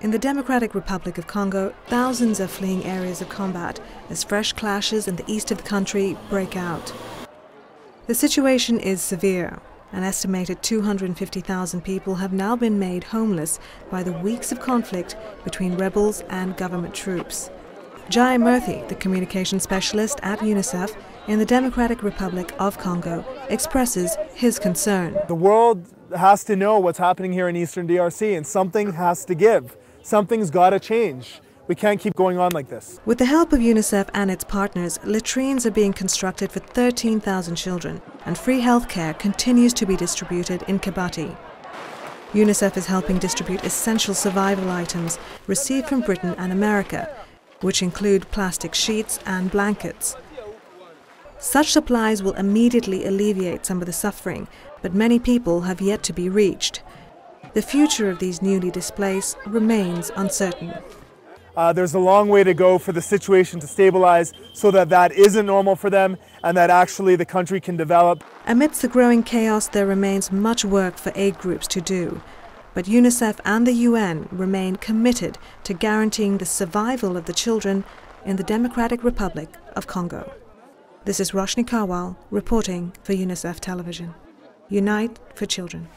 In the Democratic Republic of Congo, thousands are fleeing areas of combat as fresh clashes in the east of the country break out. The situation is severe. An estimated 250,000 people have now been made homeless by the weeks of conflict between rebels and government troops. Jai Murthy, the communication specialist at UNICEF in the Democratic Republic of Congo, expresses his concern. The world has to know what's happening here in Eastern DRC, and something has to give. Something's got to change. We can't keep going on like this. With the help of UNICEF and its partners, latrines are being constructed for 13,000 children, and free healthcare continues to be distributed in Kibati. UNICEF is helping distribute essential survival items received from Britain and America, which include plastic sheets and blankets. Such supplies will immediately alleviate some of the suffering, but many people have yet to be reached. The future of these newly displaced remains uncertain. There's a long way to go for the situation to stabilize so that isn't normal for them and that actually the country can develop. Amidst the growing chaos, there remains much work for aid groups to do. But UNICEF and the UN remain committed to guaranteeing the survival of the children in the Democratic Republic of Congo. This is Roshni Karwal reporting for UNICEF Television. Unite for Children.